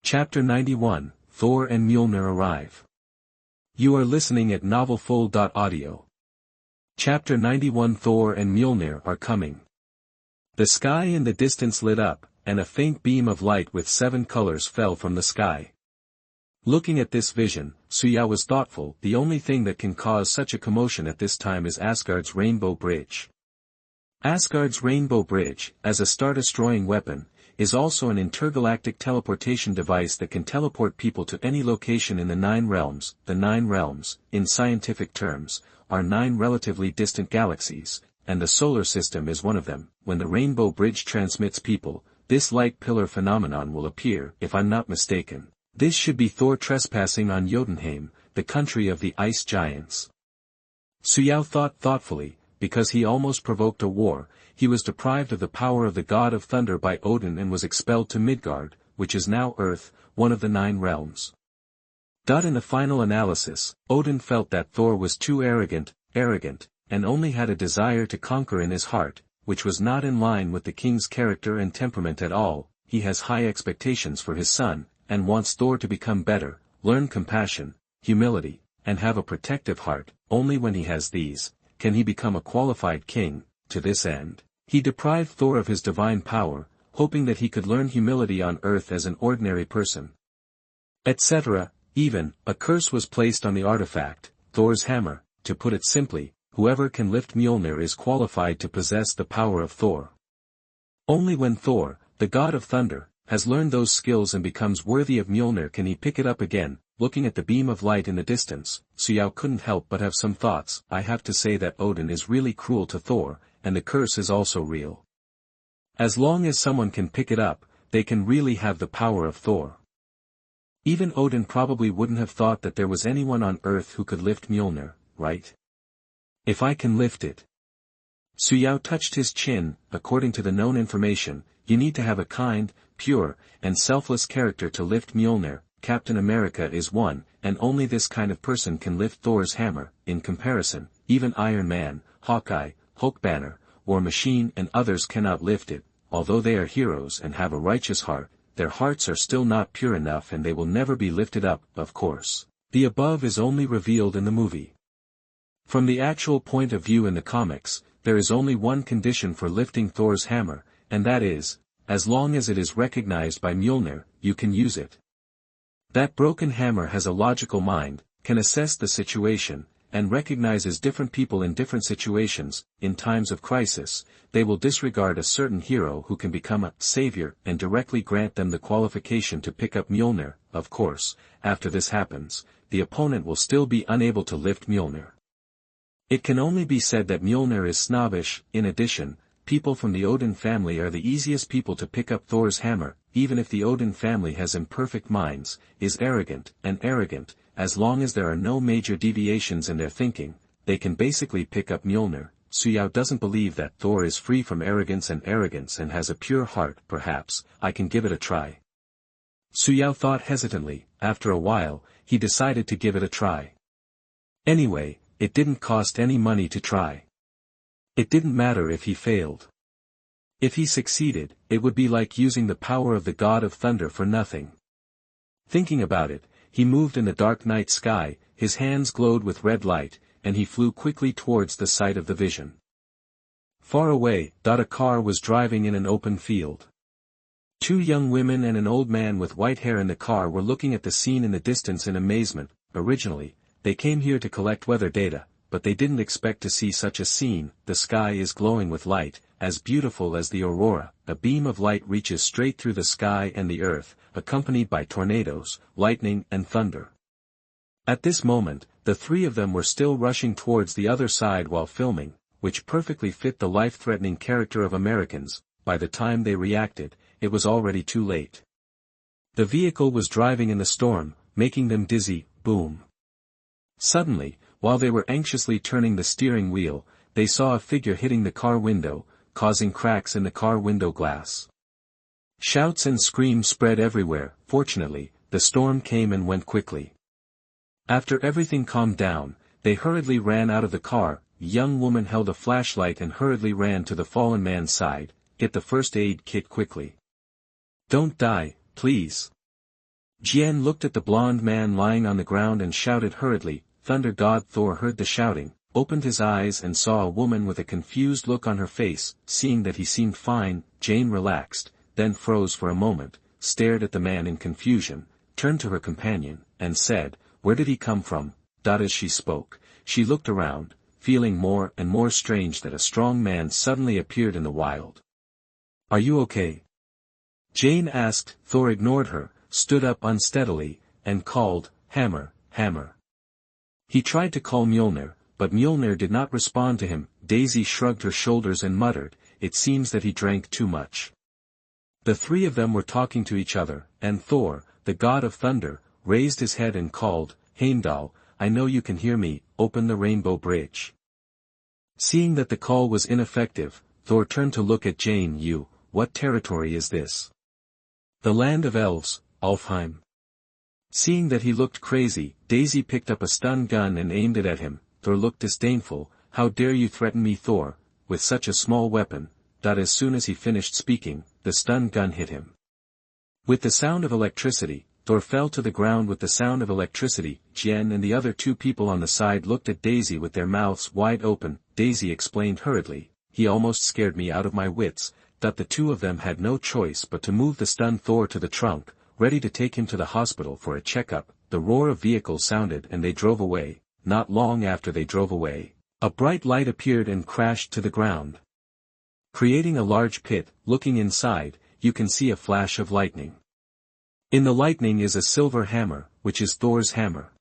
Chapter 91, Thor and Mjolnir arrive. You are listening at novelfull.audio. Chapter 91 Thor and Mjolnir are coming. The sky in the distance lit up, and a faint beam of light with 7 colors fell from the sky. Looking at this vision, Suya was thoughtful. The only thing that can cause such a commotion at this time is Asgard's Rainbow Bridge. Asgard's Rainbow Bridge, as a star-destroying weapon, is also an intergalactic teleportation device that can teleport people to any location in the 9 realms. The 9 realms, in scientific terms, are 9 relatively distant galaxies, and the solar system is one of them. When the Rainbow Bridge transmits people, this light pillar phenomenon will appear. If I'm not mistaken, this should be Thor trespassing on Jotunheim, the country of the ice giants. Suya thought thoughtfully. Because he almost provoked a war, he was deprived of the power of the god of thunder by Odin and was expelled to Midgard, which is now Earth, one of the 9 realms. In the final analysis, Odin felt that Thor was too arrogant, and only had a desire to conquer in his heart, which was not in line with the king's character and temperament at all. He has high expectations for his son, and wants Thor to become better, learn compassion, humility, and have a protective heart. Only when he has these can he become a qualified king. To this end, he deprived Thor of his divine power, hoping that he could learn humility on earth as an ordinary person. Etc. Even, a curse was placed on the artifact, Thor's hammer. To put it simply, whoever can lift Mjolnir is qualified to possess the power of Thor. Only when Thor, the god of thunder, has learned those skills and becomes worthy of Mjolnir can he pick it up again. Looking at the beam of light in the distance, Suya couldn't help but have some thoughts. I have to say that Odin is really cruel to Thor, and the curse is also real. As long as someone can pick it up, they can really have the power of Thor. Even Odin probably wouldn't have thought that there was anyone on Earth who could lift Mjolnir, right? If I can lift it. Suya touched his chin. According to the known information, you need to have a kind, pure, and selfless character to lift Mjolnir. Captain America is one, and only this kind of person can lift Thor's hammer. In comparison, even Iron Man, Hawkeye, Hulk Banner, War Machine and others cannot lift it. Although they are heroes and have a righteous heart, their hearts are still not pure enough and they will never be lifted up. Of course, the above is only revealed in the movie. From the actual point of view in the comics, there is only one condition for lifting Thor's hammer, and that is, as long as it is recognized by Mjolnir, you can use it. That broken hammer has a logical mind, can assess the situation, and recognizes different people in different situations. In times of crisis, they will disregard a certain hero who can become a savior and directly grant them the qualification to pick up Mjolnir. Of course, after this happens, the opponent will still be unable to lift Mjolnir. It can only be said that Mjolnir is snobbish. In addition, people from the Odin family are the easiest people to pick up Thor's hammer. Even if the Odin family has imperfect minds, is arrogant, as long as there are no major deviations in their thinking, they can basically pick up Mjolnir. Suya doesn't believe that Thor is free from arrogance and has a pure heart. Perhaps, I can give it a try. Suya thought hesitantly. After a while, he decided to give it a try. Anyway, it didn't cost any money to try. It didn't matter if he failed. If he succeeded, it would be like using the power of the god of thunder for nothing. Thinking about it, he moved in the dark night sky, his hands glowed with red light, and he flew quickly towards the site of the vision. Far away, a car was driving in an open field. 2 young women and an old man with white hair in the car were looking at the scene in the distance in amazement. Originally, they came here to collect weather data, but they didn't expect to see such a scene. The sky is glowing with light, as beautiful as the aurora. A beam of light reaches straight through the sky and the earth, accompanied by tornadoes, lightning and thunder. At this moment, the 3 of them were still rushing towards the other side while filming, which perfectly fit the life-threatening character of Americans. By the time they reacted, it was already too late. The vehicle was driving in the storm, making them dizzy. Boom. Suddenly, while they were anxiously turning the steering wheel, they saw a figure hitting the car window, causing cracks in the car window glass. Shouts and screams spread everywhere. Fortunately, the storm came and went quickly. After everything calmed down, they hurriedly ran out of the car. The young woman held a flashlight and hurriedly ran to the fallen man's side. Get the first aid kit quickly. Don't die, please. Jian looked at the blond man lying on the ground and shouted hurriedly. Thunder god Thor heard the shouting, opened his eyes and saw a woman with a confused look on her face. Seeing that he seemed fine, Jane relaxed, then froze for a moment, stared at the man in confusion, turned to her companion, and said, "Where did he come from?" As she spoke, she looked around, feeling more and more strange that a strong man suddenly appeared in the wild. "Are you okay?" Jane asked. Thor ignored her, stood up unsteadily, and called, "Hammer, hammer." He tried to call Mjolnir, but Mjolnir did not respond to him. Daisy shrugged her shoulders and muttered, "It seems that he drank too much." The three of them were talking to each other, and Thor, the god of thunder, raised his head and called, "Heimdall, I know you can hear me, open the rainbow bridge." Seeing that the call was ineffective, Thor turned to look at Jane. What territory is this?" "The land of elves, Alfheim." Seeing that he looked crazy, Daisy picked up a stun gun and aimed it at him. Thor looked disdainful. "How dare you threaten me, Thor, with such a small weapon?" As soon as he finished speaking, the stun gun hit him. With the sound of electricity, Thor fell to the ground with the sound of electricity. Jian and the other two people on the side looked at Daisy with their mouths wide open. Daisy explained hurriedly, "He almost scared me out of my wits." The two of them had no choice but to move the stunned Thor to the trunk, ready to take him to the hospital for a checkup. The roar of vehicles sounded and they drove away. Not long after they drove away, a bright light appeared and crashed to the ground, creating a large pit. Looking inside, you can see a flash of lightning. In the lightning is a silver hammer, which is Thor's hammer.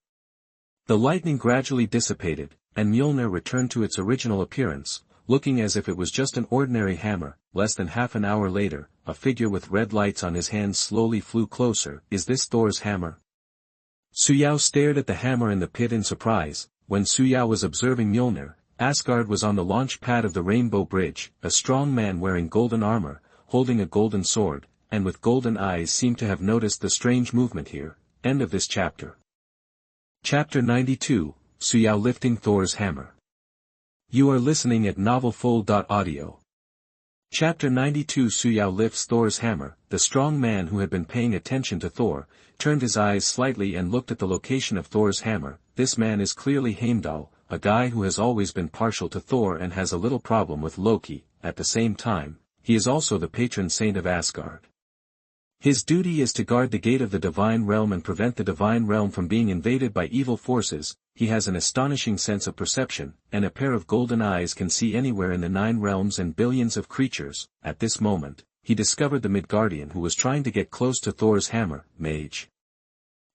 The lightning gradually dissipated, and Mjolnir returned to its original appearance, looking as if it was just an ordinary hammer. Less than half an hour later, a figure with red lights on his hands slowly flew closer. "Is this Thor's hammer?" Suyao stared at the hammer in the pit in surprise. When Suyao was observing Mjolnir, Asgard was on the launch pad of the Rainbow Bridge. A strong man wearing golden armor, holding a golden sword, and with golden eyes seemed to have noticed the strange movement here. End of this chapter. Chapter 92, Suyao lifting Thor's hammer. You are listening at novelfull.audio. Chapter 92. Suyao lifts Thor's hammer. The strong man who had been paying attention to Thor, turned his eyes slightly and looked at the location of Thor's hammer. This man is clearly Heimdall, a guy who has always been partial to Thor and has a little problem with Loki. At the same time, he is also the patron saint of Asgard. His duty is to guard the gate of the divine realm and prevent the divine realm from being invaded by evil forces. He has an astonishing sense of perception, and a pair of golden eyes can see anywhere in the 9 realms and billions of creatures. At this moment, he discovered the Midgardian who was trying to get close to Thor's hammer, Mage.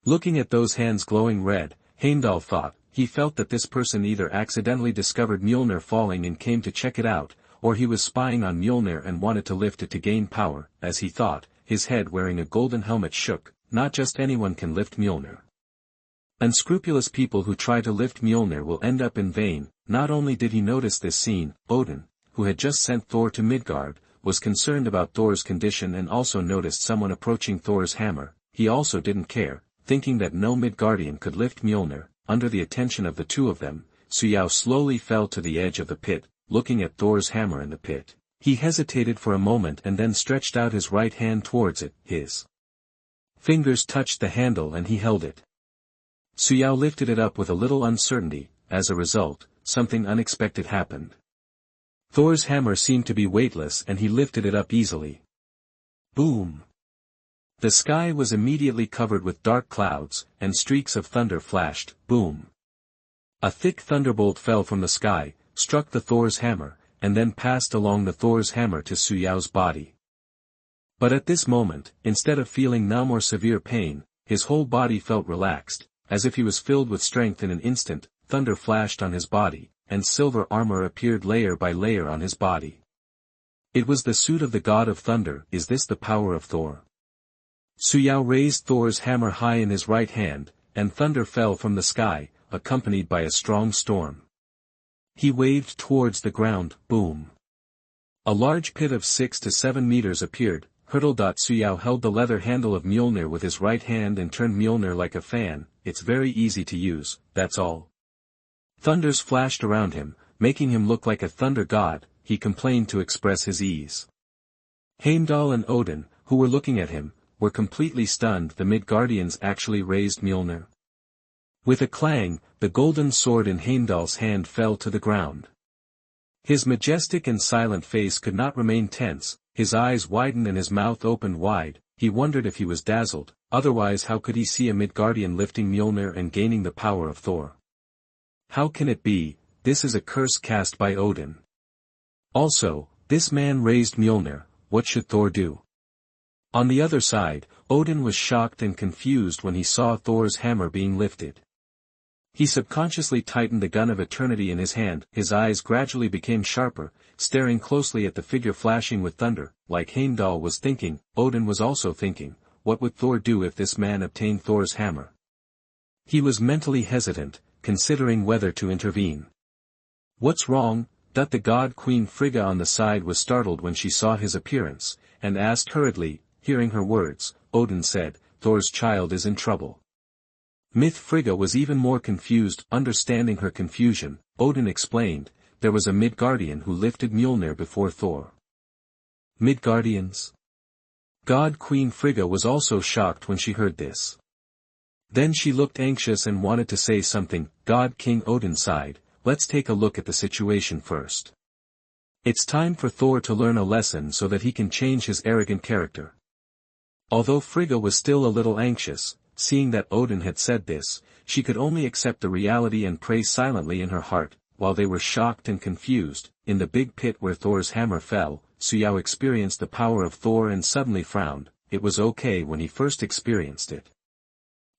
Looking at those hands glowing red, Heimdall thought. He felt that this person either accidentally discovered Mjolnir falling and came to check it out, or he was spying on Mjolnir and wanted to lift it to gain power. As he thought, his head wearing a golden helmet shook. Not just anyone can lift Mjolnir. Unscrupulous people who try to lift Mjolnir will end up in vain. Not only did he notice this scene, Odin, who had just sent Thor to Midgard, was concerned about Thor's condition and also noticed someone approaching Thor's hammer. He also didn't care, thinking that no Midgardian could lift Mjolnir. Under the attention of the two of them, Suyao slowly fell to the edge of the pit. Looking at Thor's hammer in the pit, he hesitated for a moment and then stretched out his right hand towards it. His fingers touched the handle and he held it. Suyao lifted it up with a little uncertainty. As a result, something unexpected happened. Thor's hammer seemed to be weightless and he lifted it up easily. Boom! The sky was immediately covered with dark clouds, and streaks of thunder flashed. Boom! A thick thunderbolt fell from the sky, struck the Thor's hammer, and then passed along the Thor's hammer to Suyao's body. But at this moment, instead of feeling numb or severe pain, his whole body felt relaxed, as if he was filled with strength in an instant. Thunder flashed on his body, and silver armor appeared layer by layer on his body. It was the suit of the god of thunder. Is this the power of Thor? Suyao raised Thor's hammer high in his right hand, and thunder fell from the sky, accompanied by a strong storm. He waved towards the ground. Boom! A large pit of 6 to 7 meters appeared. Suyao held the leather handle of Mjolnir with his right hand and turned Mjolnir like a fan. It's very easy to use, that's all. Thunders flashed around him, making him look like a thunder god. He complained to express his ease. Heimdall and Odin, who were looking at him, were completely stunned. The Midgardians actually raised Mjolnir. With a clang, the golden sword in Heimdall's hand fell to the ground. His majestic and silent face could not remain tense, his eyes widened and his mouth opened wide. He wondered if he was dazzled, otherwise how could he see a Midgardian lifting Mjolnir and gaining the power of Thor? How can it be? This is a curse cast by Odin. Also, this man raised Mjolnir, what should Thor do? On the other side, Odin was shocked and confused when he saw Thor's hammer being lifted. He subconsciously tightened the gun of eternity in his hand, his eyes gradually became sharper, staring closely at the figure flashing with thunder. Like Heimdall was thinking, Odin was also thinking, what would Thor do if this man obtained Thor's hammer? He was mentally hesitant, considering whether to intervene. What's wrong? The god Queen Frigga on the side was startled when she saw his appearance, and asked hurriedly. Hearing her words, Odin said, Thor's child is in trouble. Frigga was even more confused. Understanding her confusion, Odin explained, there was a Midgardian who lifted Mjolnir before Thor. Midgardians? God Queen Frigga was also shocked when she heard this. Then she looked anxious and wanted to say something. God King Odin sighed, let's take a look at the situation first. It's time for Thor to learn a lesson so that he can change his arrogant character. Although Frigga was still a little anxious, seeing that Odin had said this, she could only accept the reality and pray silently in her heart. While they were shocked and confused, in the big pit where Thor's hammer fell, Suyao experienced the power of Thor and suddenly frowned. It was okay when he first experienced it.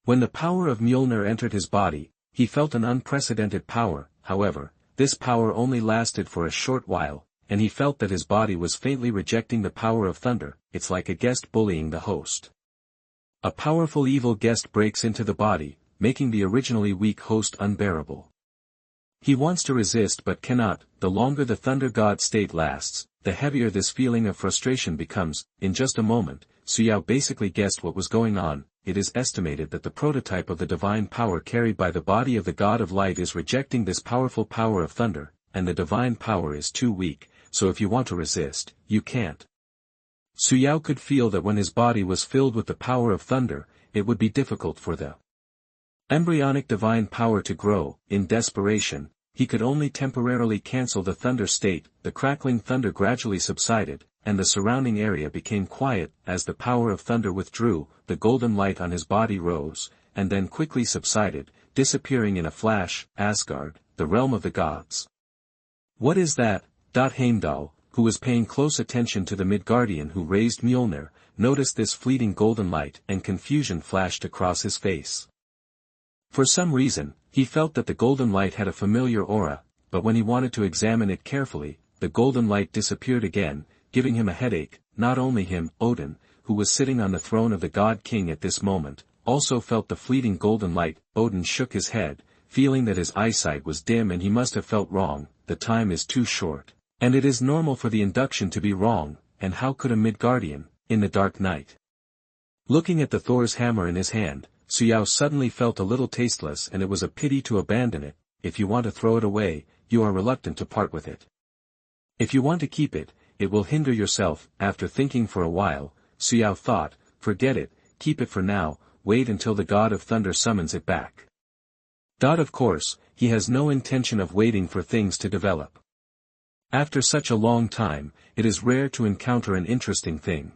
When the power of Mjolnir entered his body, he felt an unprecedented power. However, this power only lasted for a short while, and he felt that his body was faintly rejecting the power of thunder. It's like a guest bullying the host. A powerful evil guest breaks into the body, making the originally weak host unbearable. He wants to resist but cannot. The longer the thunder god state lasts, the heavier this feeling of frustration becomes. In just a moment, Suyao basically guessed what was going on. It is estimated that the prototype of the divine power carried by the body of the god of light is rejecting this powerful power of thunder, and the divine power is too weak, so if you want to resist, you can't. Suyao could feel that when his body was filled with the power of thunder, it would be difficult for the embryonic divine power to grow. In desperation, he could only temporarily cancel the thunder state. The crackling thunder gradually subsided, and the surrounding area became quiet. As the power of thunder withdrew, the golden light on his body rose, and then quickly subsided, disappearing in a flash. Asgard, the realm of the gods. What is that? Heimdall, who was paying close attention to the Midgardian who raised Mjolnir, noticed this fleeting golden light, and confusion flashed across his face. For some reason, he felt that the golden light had a familiar aura, but when he wanted to examine it carefully, the golden light disappeared again, giving him a headache. Not only him, Odin, who was sitting on the throne of the God King at this moment, also felt the fleeting golden light. Odin shook his head, feeling that his eyesight was dim and he must have felt wrong. The time is too short, and it is normal for the induction to be wrong, and how could a Midgardian, in the dark night? Looking at the Thor's hammer in his hand, Suyao suddenly felt a little tasteless and it was a pity to abandon it. If you want to throw it away, you are reluctant to part with it. If you want to keep it, it will hinder yourself. After thinking for a while, Suyao thought, forget it, keep it for now, wait until the god of thunder summons it back. Of course, he has no intention of waiting for things to develop. After such a long time, it is rare to encounter an interesting thing.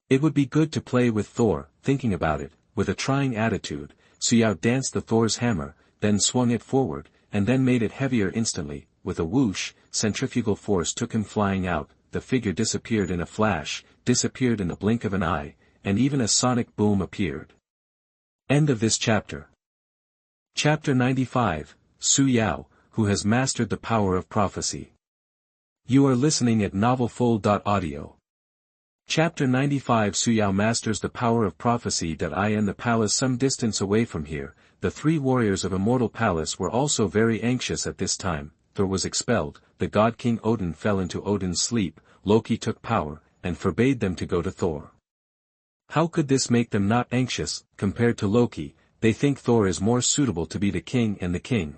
It would be good to play with Thor. Thinking about it, with a trying attitude, Suyao danced the Thor's hammer, then swung it forward, and then made it heavier instantly. With a whoosh, centrifugal force took him flying out. The figure disappeared in a flash, disappeared in the blink of an eye, and even a sonic boom appeared. End of this chapter. Chapter 95, Suyao, who has mastered the power of prophecy. You are listening at novelfull.audio. Chapter 95 Suyao masters the power of prophecy. I in the palace some distance away from here, the three warriors of Immortal Palace were also very anxious at this time. Thor was expelled, the god King Odin fell into Odin's sleep, Loki took power, and forbade them to go to Thor. How could this make them not anxious? Compared to Loki, they think Thor is more suitable to be the king and the king.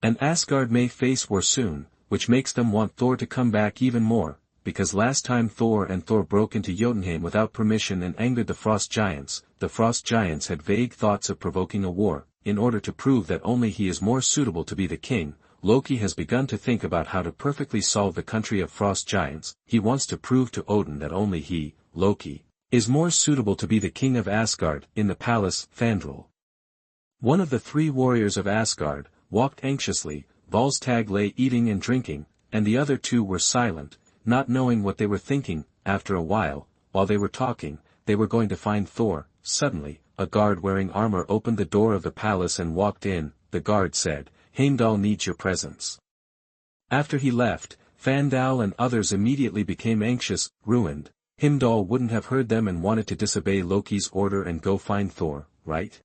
And Asgard may face war soon, which makes them want Thor to come back even more. because last time Thor broke into Jotunheim without permission and angered the Frost Giants had vague thoughts of provoking a war. In order to prove that only he is more suitable to be the king, Loki has begun to think about how to perfectly solve the country of Frost Giants. He wants to prove to Odin that only he, Loki, is more suitable to be the king of Asgard. In the palace, Heimdall, one of the three warriors of Asgard, walked anxiously. Volstagg lay eating and drinking, and the other two were silent, not knowing what they were thinking. After a while they were talking, they were going to find Thor. Suddenly, a guard wearing armor opened the door of the palace and walked in. The guard said, "Heimdall needs your presence." After he left, Heimdall and others immediately became anxious, ruined. Heimdall wouldn't have heard them and wanted to disobey Loki's order and go find Thor, right?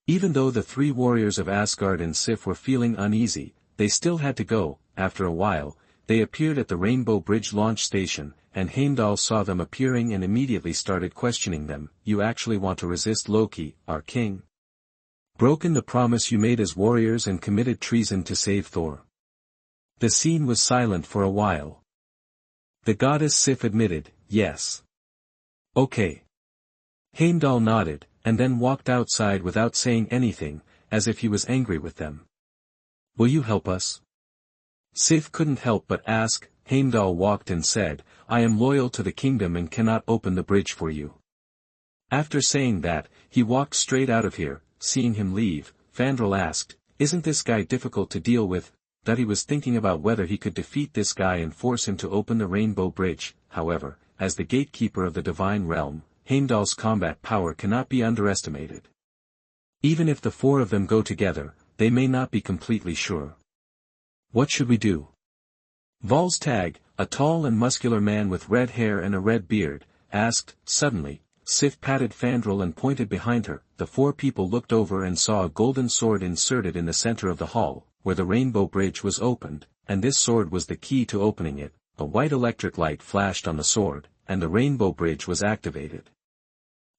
Even though the three warriors of Asgard and Sif were feeling uneasy, they still had to go. After a while, they appeared at the Rainbow Bridge launch station, and Heimdall saw them appearing and immediately started questioning them. "You actually want to resist Loki, our king? Broken the promise you made as warriors and committed treason to save Thor?" The scene was silent for a while. The goddess Sif admitted, "Yes." "Okay." Heimdall nodded, and then walked outside without saying anything, as if he was angry with them. "Will you help us?" Sif couldn't help but ask. Heimdall walked and said, "I am loyal to the kingdom and cannot open the bridge for you." After saying that, he walked straight out of here. Seeing him leave, Heimdall asked, "Isn't this guy difficult to deal with?" That he was thinking about whether he could defeat this guy and force him to open the Rainbow Bridge. However, as the gatekeeper of the divine realm, Heimdall's combat power cannot be underestimated. Even if the four of them go together, they may not be completely sure. "What should we do?" Volstagg, a tall and muscular man with red hair and a red beard, asked. Suddenly, Sif patted Heimdall and pointed behind her. The four people looked over and saw a golden sword inserted in the center of the hall, where the Rainbow Bridge was opened, and this sword was the key to opening it. A white electric light flashed on the sword, and the Rainbow Bridge was activated.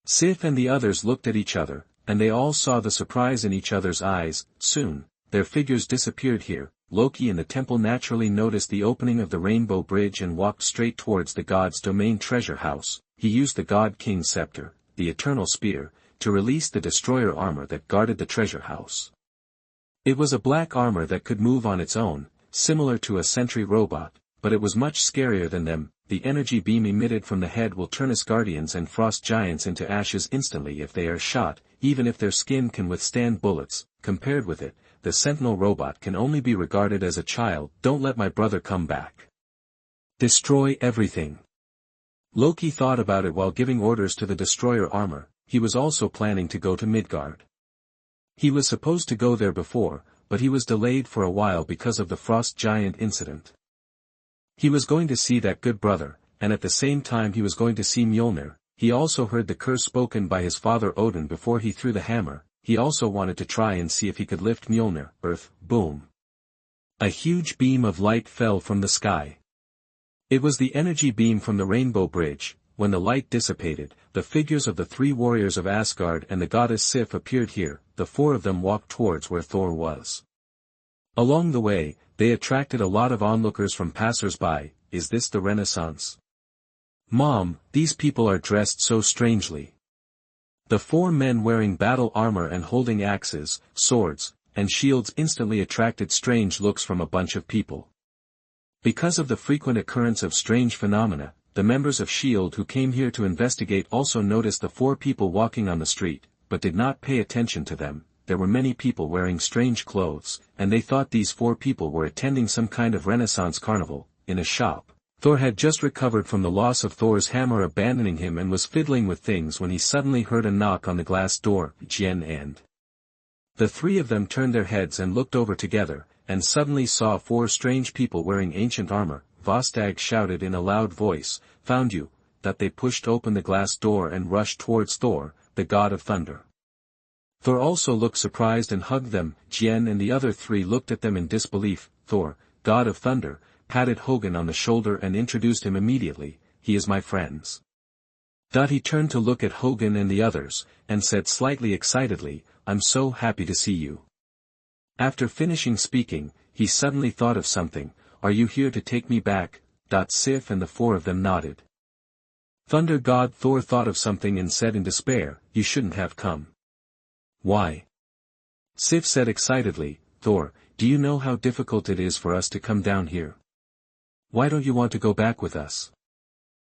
Sif and the others looked at each other, and they all saw the surprise in each other's eyes. Soon, their figures disappeared here. Loki in the temple naturally noticed the opening of the Rainbow Bridge and walked straight towards the god's domain treasure house. He used the God King's scepter, the Eternal Spear, to release the destroyer armor that guarded the treasure house. It was a black armor that could move on its own, similar to a sentry robot, but it was much scarier than them. The energy beam emitted from the head will turn Asgardians and Frost Giants into ashes instantly if they are shot, even if their skin can withstand bullets. Compared with it, the Sentinel robot can only be regarded as a child. "Don't let my brother come back. Destroy everything." Loki thought about it while giving orders to the destroyer armor. He was also planning to go to Midgard. He was supposed to go there before, but he was delayed for a while because of the Frost Giant incident. He was going to see that good brother, and at the same time he was going to see Mjolnir. He also heard the curse spoken by his father Odin before he threw the hammer. He also wanted to try and see if he could lift Mjolnir. Earth, boom. A huge beam of light fell from the sky. It was the energy beam from the Rainbow Bridge. When the light dissipated, the figures of the three warriors of Asgard and the goddess Sif appeared here. The four of them walked towards where Thor was. Along the way, they attracted a lot of onlookers from passers-by. "Is this the Renaissance? Mom, these people are dressed so strangely." The four men wearing battle armor and holding axes, swords, and shields instantly attracted strange looks from a bunch of people. Because of the frequent occurrence of strange phenomena, the members of S.H.I.E.L.D. who came here to investigate also noticed the four people walking on the street, but did not pay attention to them. There were many people wearing strange clothes, and they thought these four people were attending some kind of Renaissance carnival. In a shop, Thor had just recovered from the loss of Thor's hammer abandoning him and was fiddling with things when he suddenly heard a knock on the glass door. Jen and the three of them turned their heads and looked over together, and suddenly saw four strange people wearing ancient armor. Volstagg shouted in a loud voice, "Found you!" That they pushed open the glass door and rushed towards Thor, the god of thunder. Thor also looked surprised and hugged them. Jen and the other three looked at them in disbelief. Thor, god of thunder, patted Hogun on the shoulder and introduced him immediately. "He is my friends." He turned to look at Hogun and the others, and said slightly excitedly, "I'm so happy to see you." After finishing speaking, he suddenly thought of something. "Are you here to take me back?" Sif and the four of them nodded. Thunder God Thor thought of something and said in despair, "You shouldn't have come." "Why?" Sif said excitedly, "Thor, do you know how difficult it is for us to come down here? Why don't you want to go back with us?"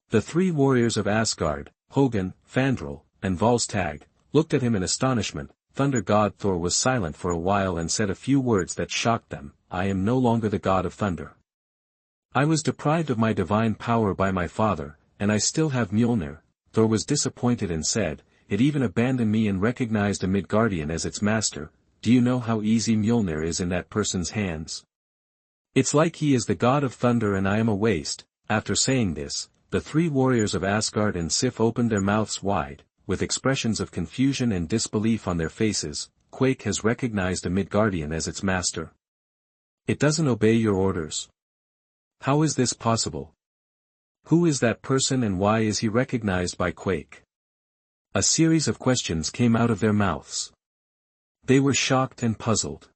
The three warriors of Asgard, Hogun, Fandral, and Volstagg, looked at him in astonishment. Thunder God Thor was silent for a while and said a few words that shocked them. "I am no longer the god of thunder. I was deprived of my divine power by my father, and I still have Mjolnir." Thor was disappointed and said, "It even abandoned me and recognized a Midgardian as its master. Do you know how easy Mjolnir is in that person's hands? It's like he is the god of thunder and I am a waste." After saying this, the three warriors of Asgard and Sif opened their mouths wide, with expressions of confusion and disbelief on their faces. "Quake has recognized a Midgardian as its master. It doesn't obey your orders. How is this possible? Who is that person and why is he recognized by Quake?" A series of questions came out of their mouths. They were shocked and puzzled.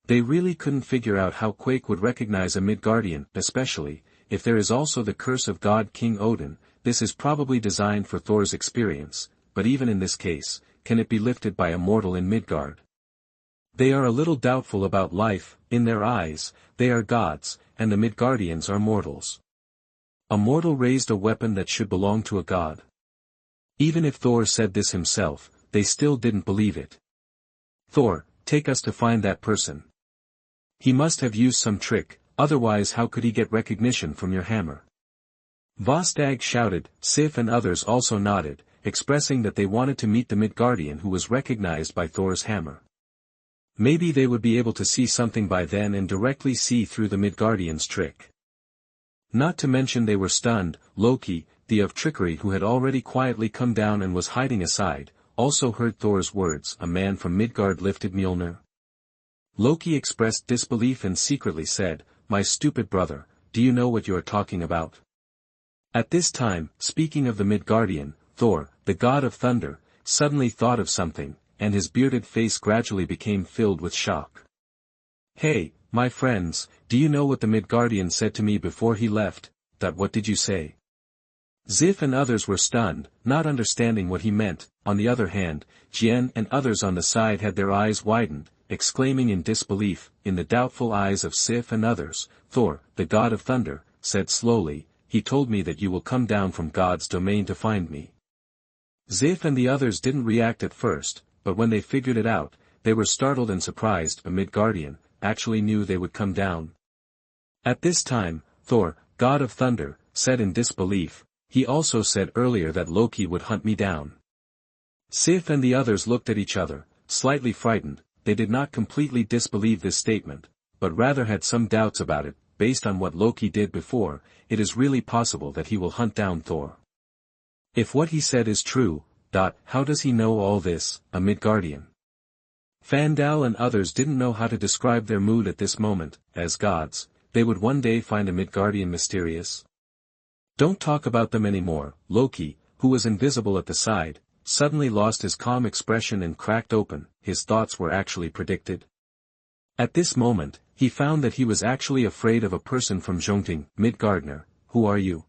They really couldn't figure out how Quake would recognize a Midgardian, especially, if there is also the curse of God King Odin. This is probably designed for Thor's experience, but even in this case, can it be lifted by a mortal in Midgard? They are a little doubtful about life. In their eyes, they are gods, and the Midgardians are mortals. A mortal raised a weapon that should belong to a god. Even if Thor said this himself, they still didn't believe it. "Thor, take us to find that person. He must have used some trick, otherwise how could he get recognition from your hammer?" Volstagg shouted. Sif and others also nodded, expressing that they wanted to meet the Midgardian who was recognized by Thor's hammer. Maybe they would be able to see something by then and directly see through the Midgardian's trick. Not to mention they were stunned. Loki, the of trickery who had already quietly come down and was hiding aside, also heard Thor's words. "A man from Midgard lifted Mjolnir?" Loki expressed disbelief and secretly said, "My stupid brother, do you know what you are talking about?" At this time, speaking of the Midgardian, Thor, the god of thunder, suddenly thought of something, and his bearded face gradually became filled with shock. "Hey, my friends, do you know what the Midgardian said to me before he left?" "What did you say?" Sif and others were stunned, not understanding what he meant. On the other hand, Jien and others on the side had their eyes widened, exclaiming in disbelief. In the doubtful eyes of Sif and others, Thor, the god of thunder, said slowly, "He told me that you will come down from God's domain to find me." Sif and the others didn't react at first, but when they figured it out, they were startled and surprised. A Midgardian actually knew they would come down. At this time, Thor, god of thunder, said in disbelief, "He also said earlier that Loki would hunt me down." Sif and the others looked at each other, slightly frightened. They did not completely disbelieve this statement, but rather had some doubts about it. Based on what Loki did before, it is really possible that he will hunt down Thor. If what he said is true, how does he know all this? A Midgardian. Heimdall and others didn't know how to describe their mood at this moment. As gods, they would one day find a Midgardian mysterious. "Don't talk about them anymore." Loki, who was invisible at the side, suddenly lost his calm expression and cracked open. His thoughts were actually predicted. At this moment, he found that he was actually afraid of a person from Jotunheim. "Midgardner, who are you?"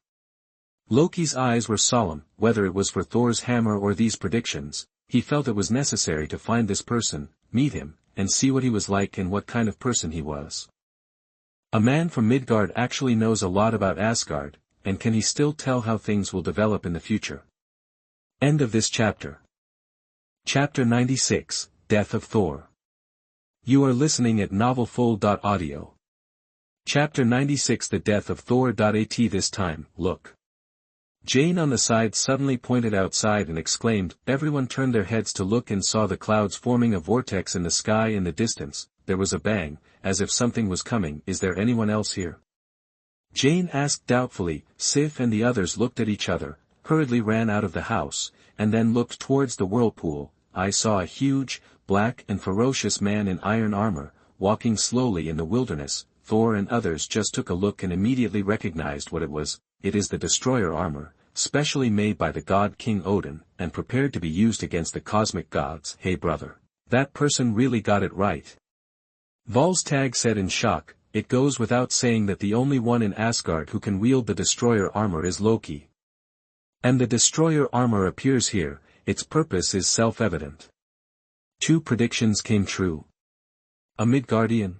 Loki's eyes were solemn. Whether it was for Thor's hammer or these predictions, he felt it was necessary to find this person, meet him, and see what he was like and what kind of person he was. A man from Midgard actually knows a lot about Asgard, and can he still tell how things will develop in the future? End of this chapter. Chapter 96, Death of Thor. You are listening at novelfull.audio. Chapter 96, The Death of Thor. At this time, look. Jane on the side suddenly pointed outside and exclaimed. Everyone turned their heads to look and saw the clouds forming a vortex in the sky in the distance. There was a bang, as if something was coming. "Is there anyone else here?" Jane asked doubtfully. Sif and the others looked at each other, hurriedly ran out of the house, and then looked towards the whirlpool. "I saw a huge, black and ferocious man in iron armor, walking slowly in the wilderness." Thor and others just took a look and immediately recognized what it was. It is the destroyer armor, specially made by the god King Odin, and prepared to be used against the cosmic gods. "Hey brother, that person really got it right," Volstagg said in shock. it goes without saying that the only one in Asgard who can wield the destroyer armor is Loki. And the destroyer armor appears here, its purpose is self-evident. 2 predictions came true. A Midgardian?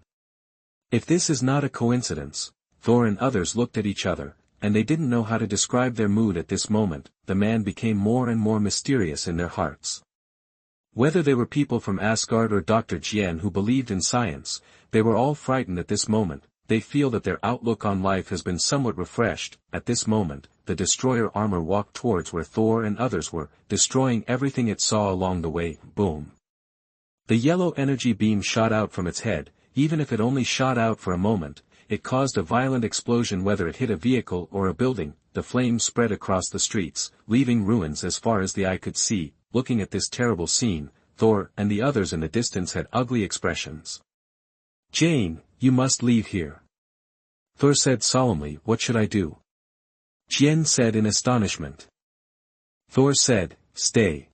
If this is not a coincidence, Thor and others looked at each other, and they didn't know how to describe their mood at this moment. The man became more and more mysterious in their hearts. Whether they were people from Asgard or Dr. Jian who believed in science, they were all frightened at this moment. They feel that their outlook on life has been somewhat refreshed. At this moment, the destroyer armor walked towards where Thor and others were, destroying everything it saw along the way. Boom. The yellow energy beam shot out from its head. Even if it only shot out for a moment, it caused a violent explosion. Whether it hit a vehicle or a building, the flames spread across the streets, leaving ruins as far as the eye could see. Looking at this terrible scene, Thor and the others in the distance had ugly expressions. "Jane, you must leave here." Thor said solemnly. "What should I do?" Jian said in astonishment. Thor said, "Stay."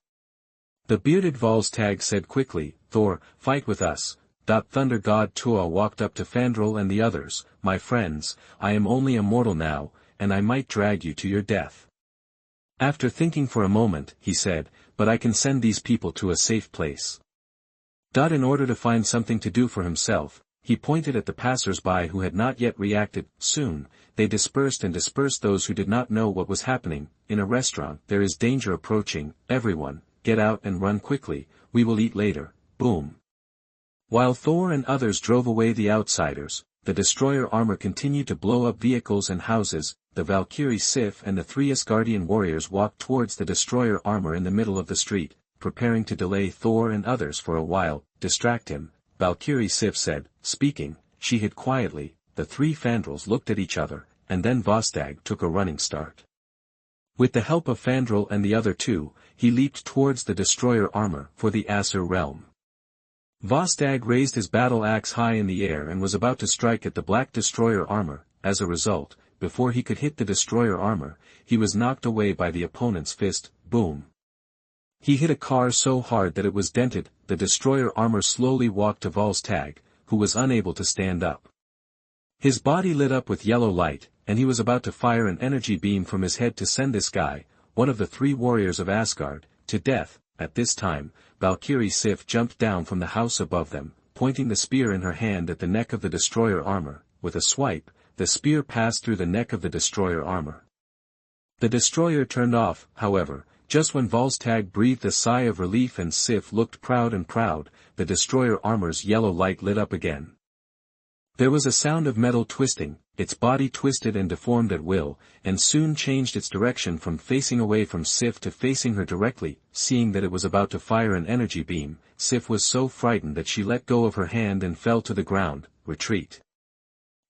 The bearded Volstagg said quickly, "Thor, fight with us." Thunder God Tua walked up to Fandral and the others. "My friends, I am only a mortal now, and I might drag you to your death." After thinking for a moment, he said, "But I can send these people to a safe place." In order to find something to do for himself, he pointed at the passers-by who had not yet reacted. Soon, they dispersed and dispersed those who did not know what was happening. In a restaurant, there is danger approaching. Everyone, get out and run quickly, we will eat later. Boom. While Thor and others drove away the outsiders, the destroyer armor continued to blow up vehicles and houses. The Valkyrie Sif and the 3 Asgardian warriors walked towards the destroyer armor in the middle of the street, preparing to delay Thor and others for a while, distract him. Valkyrie Sif said, speaking, she hid quietly. The 3 Fandrals looked at each other, and then Volstagg took a running start. With the help of Fandral and the other 2, he leaped towards the destroyer armor for the Aesir realm. Volstagg raised his battle axe high in the air and was about to strike at the black destroyer armor. As a result, before he could hit the destroyer armor, he was knocked away by the opponent's fist. Boom. He hit a car so hard that it was dented. The destroyer armor slowly walked to Volstagg, who was unable to stand up. His body lit up with yellow light, and he was about to fire an energy beam from his head to send this guy, one of the 3 warriors of Asgard, to death. At this time, Valkyrie Sif jumped down from the house above them, pointing the spear in her hand at the neck of the destroyer armor. With a swipe, the spear passed through the neck of the destroyer armor. The destroyer turned off, however, just when Volstagg breathed a sigh of relief and Sif looked proud, the destroyer armor's yellow light lit up again. There was a sound of metal twisting. Its body twisted and deformed at will, and soon changed its direction from facing away from Sif to facing her directly. Seeing that it was about to fire an energy beam, Sif was so frightened that she let go of her hand and fell to the ground. Retreat.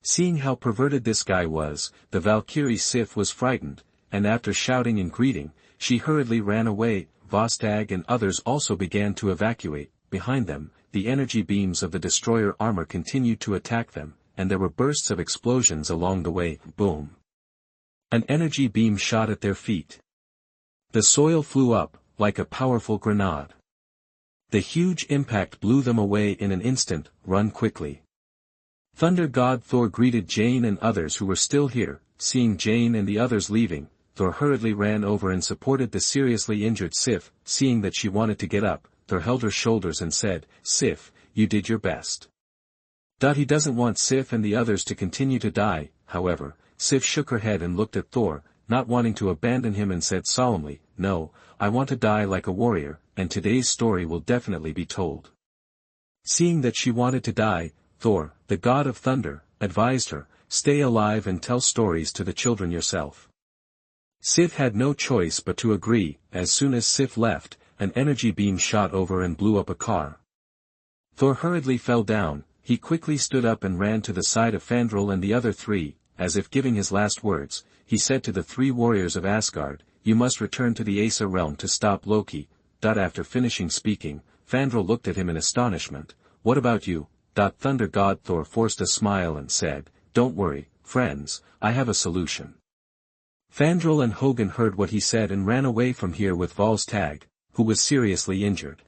Seeing how perverted this guy was, the Valkyrie Sif was frightened, and after shouting in greeting, she hurriedly ran away. Volstagg and others also began to evacuate. Behind them, the energy beams of the destroyer armor continued to attack them, and there were bursts of explosions along the way. Boom. An energy beam shot at their feet. The soil flew up, like a powerful grenade. The huge impact blew them away in an instant. Run quickly. Thunder God Thor greeted Jane and others who were still here. Seeing Jane and the others leaving, Thor hurriedly ran over and supported the seriously injured Sif. Seeing that she wanted to get up, Thor held her shoulders and said, "Sif, you did your best." He doesn't want Sif and the others to continue to die. However, Sif shook her head and looked at Thor, not wanting to abandon him, and said solemnly, "No, I want to die like a warrior, and today's story will definitely be told." Seeing that she wanted to die, Thor, the god of thunder, advised her, "Stay alive and tell stories to the children yourself." Sif had no choice but to agree. As soon as Sif left, an energy beam shot over and blew up a car. Thor hurriedly fell down. He quickly stood up and ran to the side of Fandral and the other 3, as if giving his last words. He said to the 3 warriors of Asgard, "You must return to the Aesir realm to stop Loki." After finishing speaking, Fandral looked at him in astonishment. "What about you?" Thunder God Thor forced a smile and said, "Don't worry, friends, I have a solution." Fandral and Hogun heard what he said and ran away from here with Volstagg, who was seriously injured.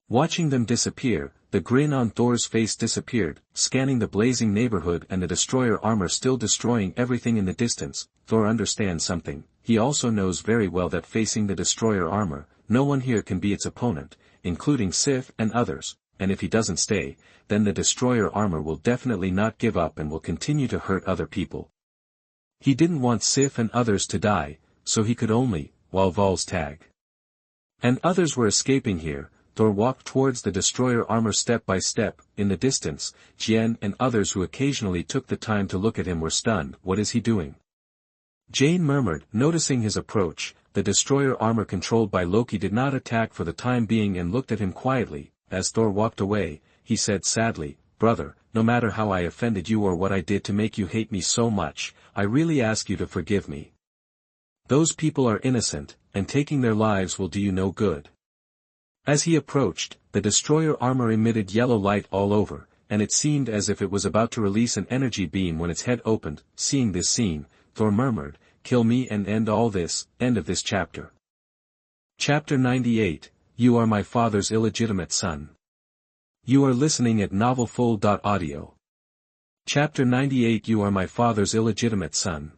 Watching them disappear, the grin on Thor's face disappeared, scanning the blazing neighborhood and the destroyer armor still destroying everything in the distance. Thor understands something. He also knows very well that facing the destroyer armor, no one here can be its opponent, including Sif and others, and if he doesn't stay, then the destroyer armor will definitely not give up and will continue to hurt other people. He didn't want Sif and others to die, so he could only, while Val's tag and others were escaping here, Thor walked towards the destroyer armor step by step. In the distance, Jian and others who occasionally took the time to look at him were stunned. What is he doing? Jane murmured, noticing his approach. The destroyer armor controlled by Loki did not attack for the time being and looked at him quietly. As Thor walked away, he said sadly, "Brother, no matter how I offended you or what I did to make you hate me so much, I really ask you to forgive me. Those people are innocent, and taking their lives will do you no good." As he approached, the destroyer armor emitted yellow light all over, and it seemed as if it was about to release an energy beam when its head opened. Seeing this scene, Thor murmured, "Kill me and end all this." End of this chapter. Chapter 98, You Are My Father's Illegitimate Son. You are listening at novelfull.audio. Chapter 98, You Are My Father's Illegitimate Son.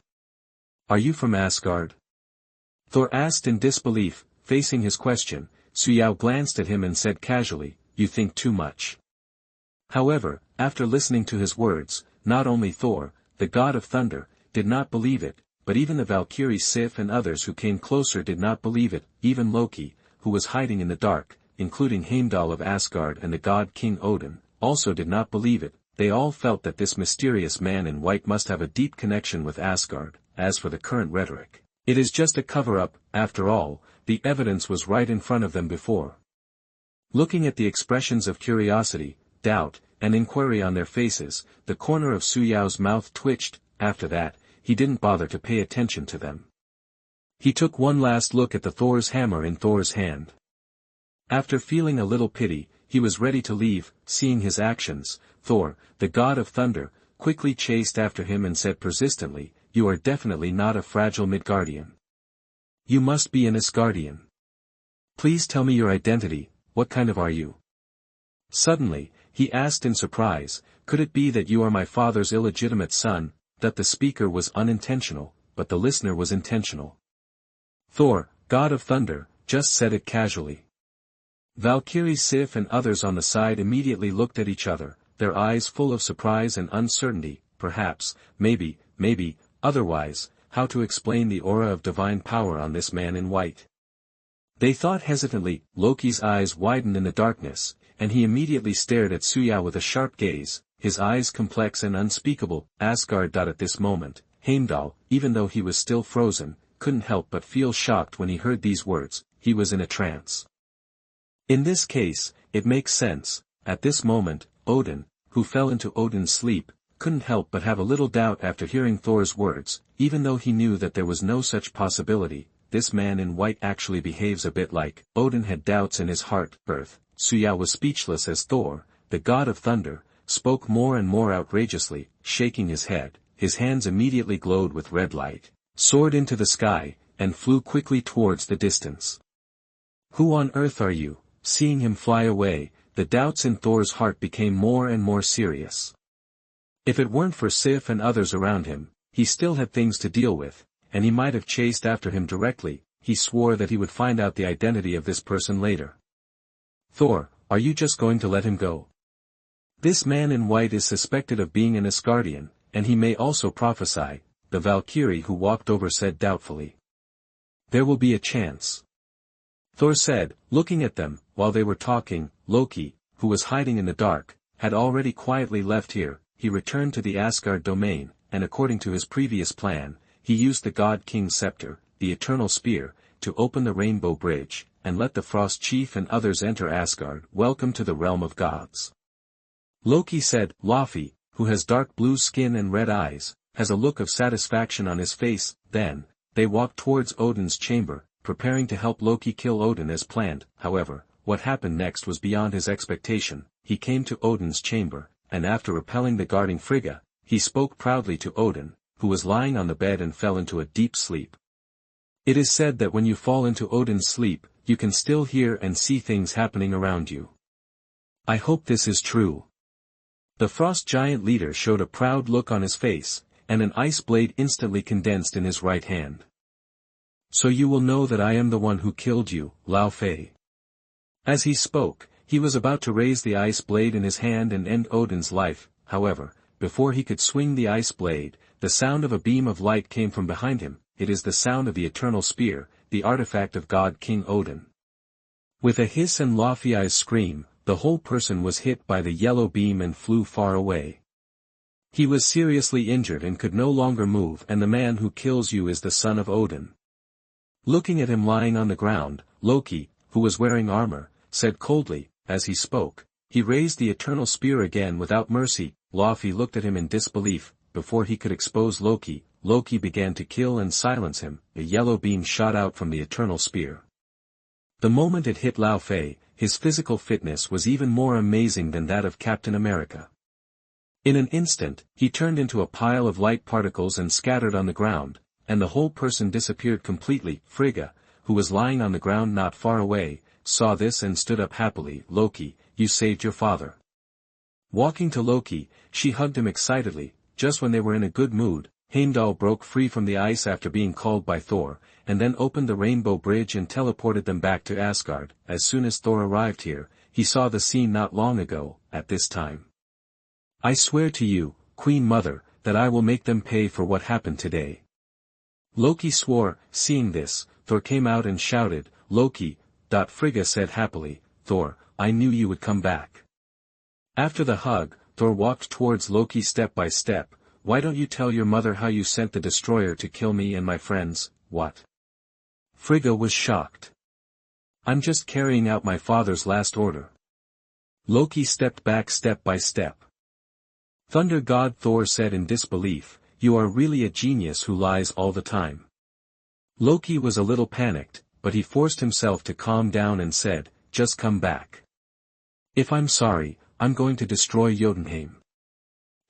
Are you from Asgard? Thor asked in disbelief, facing his question. Suyao glanced at him and said casually, "You think too much." However, after listening to his words, not only Thor, the god of thunder, did not believe it, but even the Valkyrie Sif and others who came closer did not believe it. Even Loki, who was hiding in the dark, including Heimdall of Asgard and the god King Odin, also did not believe it. They all felt that this mysterious man in white must have a deep connection with Asgard. As for the current rhetoric, it is just a cover-up. After all, the evidence was right in front of them before. Looking at the expressions of curiosity, doubt, and inquiry on their faces, the corner of Suyao's mouth twitched. After that, he didn't bother to pay attention to them. He took one last look at the Thor's hammer in Thor's hand. After feeling a little pity, he was ready to leave. Seeing his actions, Thor, the god of thunder, quickly chased after him and said persistently, "You are definitely not a fragile Midgardian. You must be an Asgardian. Please tell me your identity. What kind of are you?" Suddenly, he asked in surprise, "Could it be that you are my father's illegitimate son?" That the speaker was unintentional, but the listener was intentional. Thor, god of thunder, just said it casually. Valkyrie Sif and others on the side immediately looked at each other, their eyes full of surprise and uncertainty. Perhaps, maybe, otherwise, how to explain the aura of divine power on this man in white. They thought hesitantly. Loki's eyes widened in the darkness, and he immediately stared at Suyao with a sharp gaze, his eyes complex and unspeakable. Asgard. At this moment, Heimdall, even though he was still frozen, couldn't help but feel shocked when he heard these words. He was in a trance. In this case, it makes sense. At this moment, Odin, who fell into Odin's sleep, couldn't help but have a little doubt after hearing Thor's words. Even though he knew that there was no such possibility, this man in white actually behaves a bit like Odin. Had doubts in his heart. Suyao was speechless as Thor, the god of thunder, spoke more and more outrageously, shaking his head. His hands immediately glowed with red light, soared into the sky, and flew quickly towards the distance. "Who on earth are you?" Seeing him fly away, the doubts in Thor's heart became more and more serious. If it weren't for Sif and others around him, he still had things to deal with, and he might have chased after him directly. He swore that he would find out the identity of this person later. "Thor, are you just going to let him go? This man in white is suspected of being an Asgardian, and he may also prophesy," the Valkyrie who walked over said doubtfully. "There will be a chance," Thor said, looking at them. While they were talking, Loki, who was hiding in the dark, had already quietly left here. He returned to the Asgard domain, and according to his previous plan, he used the God King's scepter, the Eternal Spear, to open the Rainbow Bridge, and let the Frost Chief and others enter Asgard. "Welcome to the realm of gods," Loki said. Laufey, who has dark blue skin and red eyes, has a look of satisfaction on his face. Then, they walked towards Odin's chamber, preparing to help Loki kill Odin as planned. However, what happened next was beyond his expectation. He came to Odin's chamber, and after repelling the guarding Frigga, he spoke proudly to Odin, who was lying on the bed and fell into a deep sleep. It is said that when you fall into Odin's sleep, you can still hear and see things happening around you. I hope this is true. The frost giant leader showed a proud look on his face, and an ice blade instantly condensed in his right hand. So you will know that I am the one who killed you, Lao Fei. As he spoke, he was about to raise the ice blade in his hand and end Odin's life. However, before he could swing the ice blade, the sound of a beam of light came from behind him. It is the sound of the eternal spear, the artifact of God King Odin. With a hiss and Laufey's scream, the whole person was hit by the yellow beam and flew far away. He was seriously injured and could no longer move, and the man who kills you is the son of Odin. Looking at him lying on the ground, Loki, who was wearing armor, said coldly, as he spoke, he raised the eternal spear again without mercy. Laufey looked at him in disbelief. Before he could expose Loki, Loki began to kill and silence him. A yellow beam shot out from the eternal spear. The moment it hit Lao Fei, his physical fitness was even more amazing than that of Captain America. In an instant, he turned into a pile of light particles and scattered on the ground, and the whole person disappeared completely. Frigga, who was lying on the ground not far away, saw this and stood up happily. Loki, you saved your father. Walking to Loki, she hugged him excitedly. Just when they were in a good mood, Heimdall broke free from the ice after being called by Thor, and then opened the Rainbow Bridge and teleported them back to Asgard. As soon as Thor arrived here, he saw the scene not long ago. At this time, I swear to you, Queen Mother, that I will make them pay for what happened today. Loki swore. Seeing this, Thor came out and shouted, Loki. Frigga said happily, Thor, I knew you would come back. After the hug, Thor walked towards Loki step by step. Why don't you tell your mother how you sent the destroyer to kill me and my friends? What? Frigga was shocked. I'm just carrying out my father's last order. Loki stepped back step by step. Thunder God Thor said in disbelief, you are really a genius who lies all the time. Loki was a little panicked, but he forced himself to calm down and said, just come back. If I'm sorry, I'm going to destroy Jotunheim.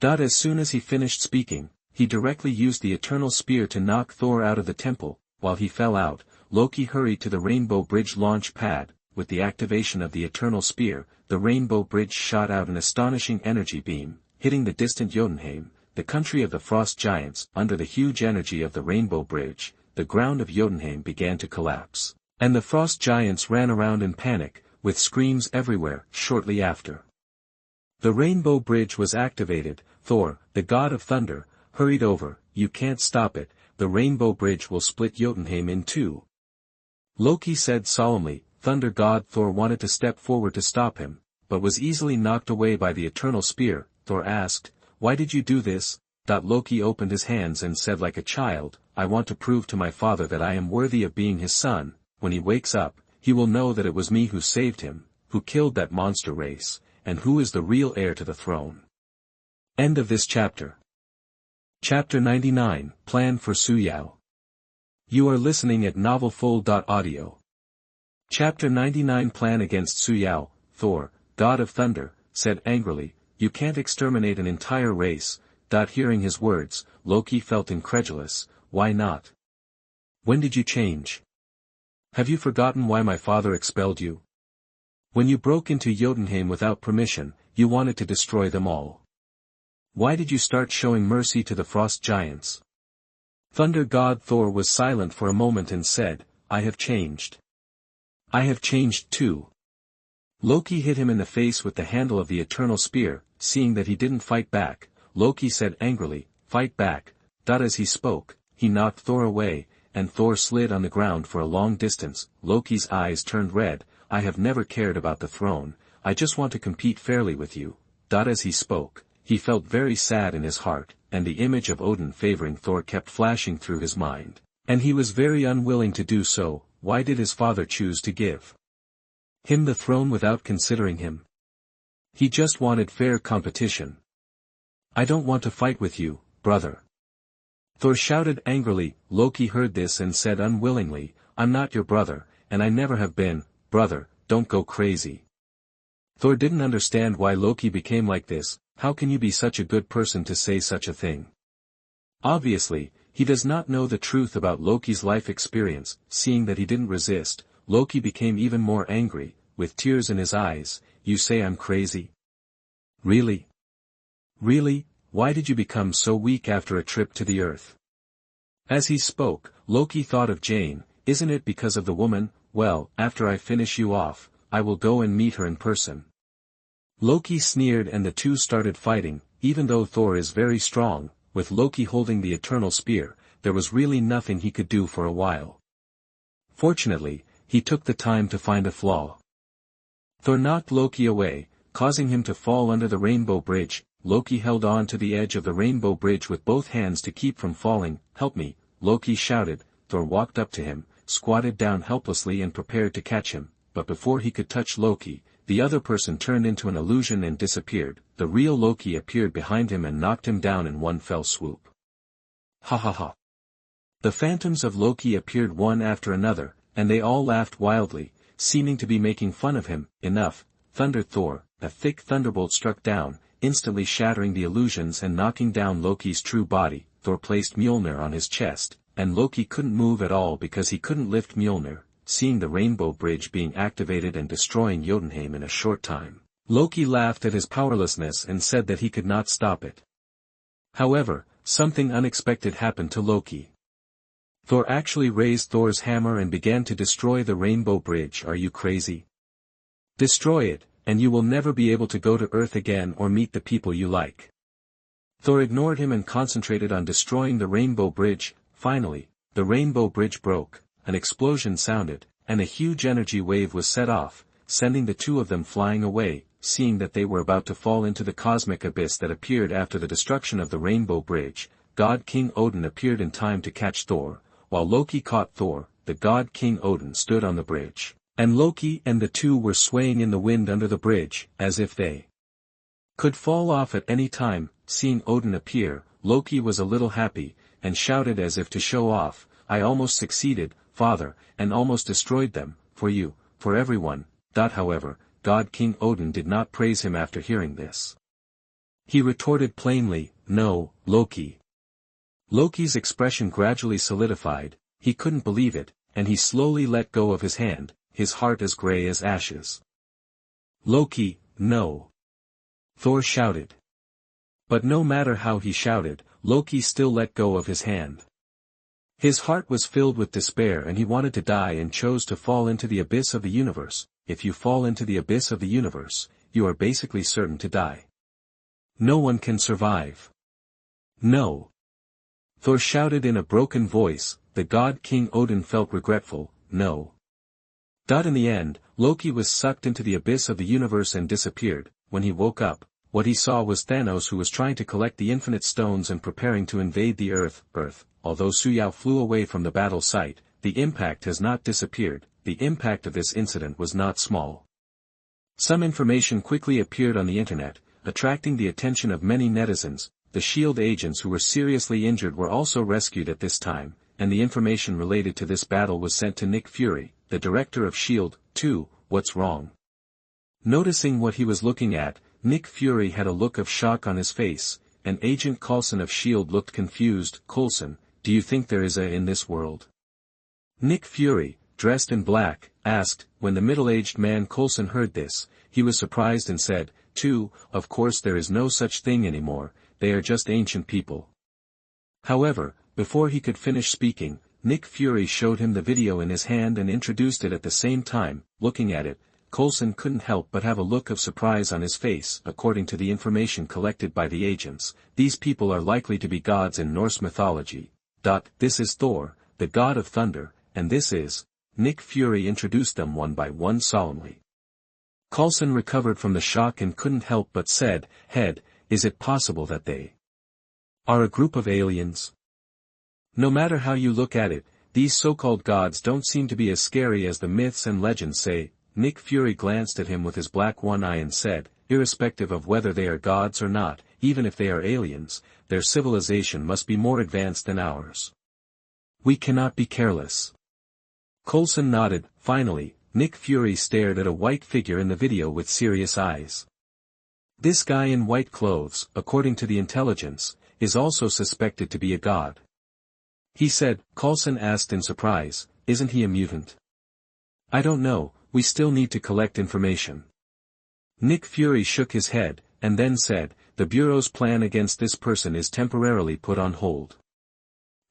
As soon as he finished speaking, he directly used the eternal spear to knock Thor out of the temple. While he fell out, Loki hurried to the Rainbow Bridge launch pad. With the activation of the eternal spear, the Rainbow Bridge shot out an astonishing energy beam, hitting the distant Jotunheim, the country of the frost giants. Under the huge energy of the Rainbow Bridge, the ground of Jotunheim began to collapse, and the frost giants ran around in panic, with screams everywhere. Shortly after the Rainbow Bridge was activated, Thor, the god of thunder, hurried over. You can't stop it, the Rainbow Bridge will split Jotunheim in two. Loki said solemnly. Thunder god Thor wanted to step forward to stop him, but was easily knocked away by the eternal spear. Thor asked, why did you do this? Loki opened his hands and said like a child, I want to prove to my father that I am worthy of being his son. When he wakes up, he will know that it was me who saved him, who killed that monster race, and who is the real heir to the throne. End of this chapter. Chapter 99, Plan for Suyao. You are listening at novelfull.audio. Chapter 99 Plan against Suyao. Thor, god of thunder, said angrily, you can't exterminate an entire race. Hearing his words, Loki felt incredulous. Why not? When did you change? Have you forgotten why my father expelled you? When you broke into Jotunheim without permission, you wanted to destroy them all. Why did you start showing mercy to the frost giants? Thunder god Thor was silent for a moment and said, I have changed. I have changed too. Loki hit him in the face with the handle of the eternal spear. Seeing that he didn't fight back, Loki said angrily, fight back. As he spoke, he knocked Thor away, and Thor slid on the ground for a long distance. Loki's eyes turned red. I have never cared about the throne, I just want to compete fairly with you. As he spoke, he felt very sad in his heart, and the image of Odin favoring Thor kept flashing through his mind, and he was very unwilling to do so. Why did his father choose to give him the throne without considering him? He just wanted fair competition. I don't want to fight with you, brother. Thor shouted angrily. Loki heard this and said unwillingly, I'm not your brother, and I never have been. Brother, don't go crazy. Thor didn't understand why Loki became like this. How can you be such a good person to say such a thing? Obviously, he does not know the truth about Loki's life experience. Seeing that he didn't resist, Loki became even more angry. with tears in his eyes, "You say I'm crazy? Really? Really, why did you become so weak after a trip to the Earth?" As he spoke, Loki thought of Jane. "Isn't it because of the woman? Well, after I finish you off, I will go and meet her in person." Loki sneered and the two started fighting. Even though Thor is very strong, with Loki holding the eternal spear, there was really nothing he could do for a while. Fortunately, he took the time to find a flaw. Thor knocked Loki away, causing him to fall under the rainbow bridge. Loki held on to the edge of the rainbow bridge with both hands to keep from falling. "Help me," Loki shouted. Thor walked up to him, squatted down helplessly and prepared to catch him, but before he could touch Loki, the other person turned into an illusion and disappeared. The real Loki appeared behind him and knocked him down in one fell swoop. Ha ha ha. The phantoms of Loki appeared one after another, and they all laughed wildly, seeming to be making fun of him. "Enough," thundered Thor. A thick thunderbolt struck down, instantly shattering the illusions and knocking down Loki's true body. Thor placed Mjolnir on his chest, and Loki couldn't move at all because he couldn't lift Mjolnir. Seeing the rainbow bridge being activated and destroying Jotunheim in a short time, Loki laughed at his powerlessness and said that he could not stop it. However, something unexpected happened to Loki. Thor actually raised Thor's hammer and began to destroy the rainbow bridge. "Are you crazy? Destroy it, and you will never be able to go to Earth again or meet the people you like." Thor ignored him and concentrated on destroying the rainbow bridge. Finally, the rainbow bridge broke. An explosion sounded, and a huge energy wave was set off, sending the two of them flying away. Seeing that they were about to fall into the cosmic abyss that appeared after the destruction of the rainbow bridge, God King Odin appeared in time to catch Thor. While Loki caught Thor, the God King Odin stood on the bridge, and Loki and the two were swaying in the wind under the bridge, as if they could fall off at any time. Seeing Odin appear, Loki was a little happy, and shouted as if to show off, "I almost succeeded, Father, and almost destroyed them, for you, for everyone." However, God King Odin did not praise him after hearing this. He retorted plainly, "No, Loki." Loki's expression gradually solidified. He couldn't believe it, and he slowly let go of his hand, his heart as gray as ashes. "Loki, no!" Thor shouted. But no matter how he shouted, Loki still let go of his hand. His heart was filled with despair and he wanted to die and chose to fall into the abyss of the universe. If you fall into the abyss of the universe, you are basically certain to die. No one can survive. "No!" Thor shouted in a broken voice. The God King Odin felt regretful. "No." In the end, Loki was sucked into the abyss of the universe and disappeared. When he woke up, what he saw was Thanos, who was trying to collect the infinite stones and preparing to invade the Earth. Although Suyao flew away from the battle site, the impact has not disappeared. The impact of this incident was not small. Some information quickly appeared on the internet, attracting the attention of many netizens. The S.H.I.E.L.D. agents who were seriously injured were also rescued at this time, and the information related to this battle was sent to Nick Fury, the director of S.H.I.E.L.D., too. "What's wrong?" Noticing what he was looking at, Nick Fury had a look of shock on his face, and Agent Coulson of S.H.I.E.L.D. looked confused. "Coulson, do you think there is a in this world?" Nick Fury, dressed in black, asked. When the middle-aged man Coulson heard this, he was surprised and said, "Of course there is no such thing anymore, they are just ancient people." However, before he could finish speaking, Nick Fury showed him the video in his hand and introduced it at the same time. Looking at it, Coulson couldn't help but have a look of surprise on his face. According to the information collected by the agents, these people are likely to be gods in Norse mythology. This is Thor, the god of thunder, and this is... Nick Fury introduced them one by one solemnly. Coulson recovered from the shock and couldn't help but said, "Head, is it possible that they are a group of aliens?" No matter how you look at it, these so-called gods don't seem to be as scary as the myths and legends say. Nick Fury glanced at him with his black one eye and said, "Irrespective of whether they are gods or not, even if they are aliens, their civilization must be more advanced than ours. We cannot be careless." Coulson nodded. Finally, Nick Fury stared at a white figure in the video with serious eyes. This guy in white clothes, according to the intelligence, is also suspected to be a god. He said. Coulson asked in surprise, "Isn't he a mutant?" "I don't know," we still need to collect information. Nick Fury shook his head, and then said, the Bureau's plan against this person is temporarily put on hold.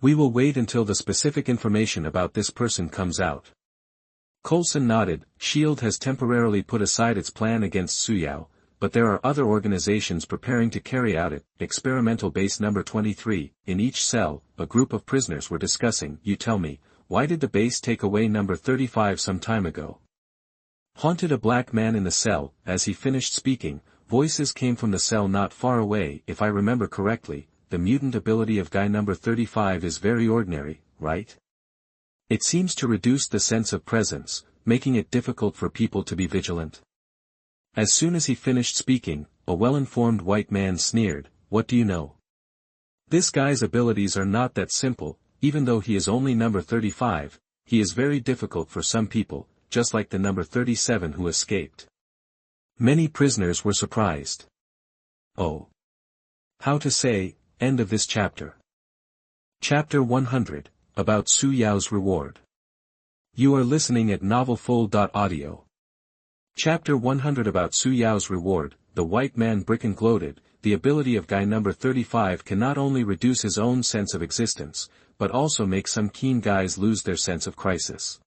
We will wait until the specific information about this person comes out. Coulson nodded. S.H.I.E.L.D. has temporarily put aside its plan against Suyao, but there are other organizations preparing to carry out it. Experimental base number 23, in each cell, a group of prisoners were discussing. You tell me, why did the base take away number 35 some time ago? Haunted a black man in the cell. As he finished speaking, voices came from the cell not far away. If I remember correctly, the mutant ability of guy number 35 is very ordinary, right? It seems to reduce the sense of presence, making it difficult for people to be vigilant. As soon as he finished speaking, a well-informed white man sneered, what do you know? This guy's abilities are not that simple. Even though he is only number 35, he is very difficult for some people, just like the number 37 who escaped. Many prisoners were surprised. Oh. How to say, end of this chapter. Chapter 100, about Su Yao's reward. You are listening at novelfull.audio. Chapter 100 about Su Yao's reward. The white man Bricken gloated. The ability of guy number 35 can not only reduce his own sense of existence, but also make some keen guys lose their sense of crisis.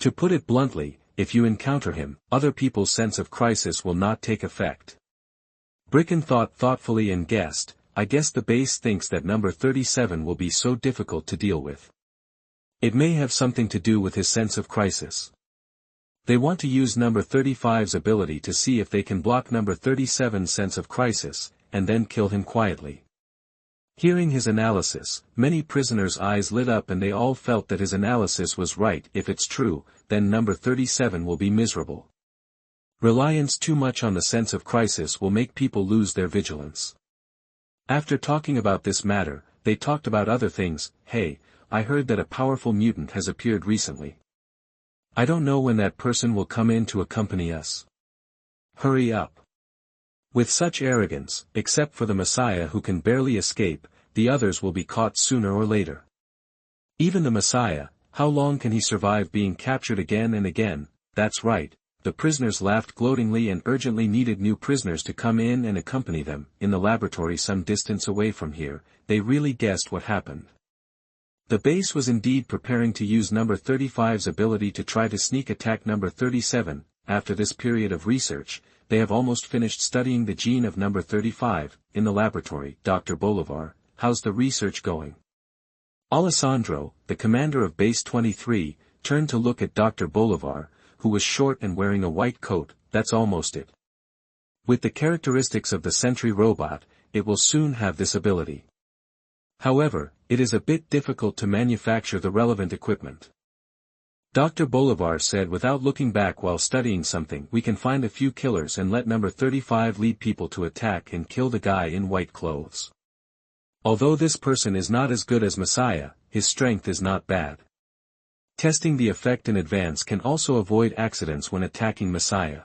To put it bluntly, if you encounter him, other people's sense of crisis will not take effect. Bricken thought thoughtfully and guessed, I guess the base thinks that number 37 will be so difficult to deal with. It may have something to do with his sense of crisis. They want to use number 35's ability to see if they can block number 37's sense of crisis, and then kill him quietly. Hearing his analysis, many prisoners' eyes lit up and they all felt that his analysis was right. If it's true, then number 37 will be miserable. Reliance too much on the sense of crisis will make people lose their vigilance. After talking about this matter, they talked about other things. Hey, I heard that a powerful mutant has appeared recently. I don't know when that person will come in to accompany us. Hurry up. With such arrogance, except for the Messiah who can barely escape, the others will be caught sooner or later. Even the Messiah, how long can he survive being captured again and again? That's right. The prisoners laughed gloatingly and urgently needed new prisoners to come in and accompany them. In the laboratory some distance away from here, they really guessed what happened. The base was indeed preparing to use number 35's ability to try to sneak attack number 37. After this period of research, they have almost finished studying the gene of number 35. In the laboratory, Dr. Bolivar, how's the research going? Alessandro, the commander of Base 23, turned to look at Dr. Bolivar, who was short and wearing a white coat. That's almost it. With the characteristics of the sentry robot, it will soon have this ability. However, it is a bit difficult to manufacture the relevant equipment. Dr. Bolivar said without looking back while studying something. We can find a few killers and let number 35 lead people to attack and kill the guy in white clothes. Although this person is not as good as Messiah, his strength is not bad. Testing the effect in advance can also avoid accidents when attacking Messiah.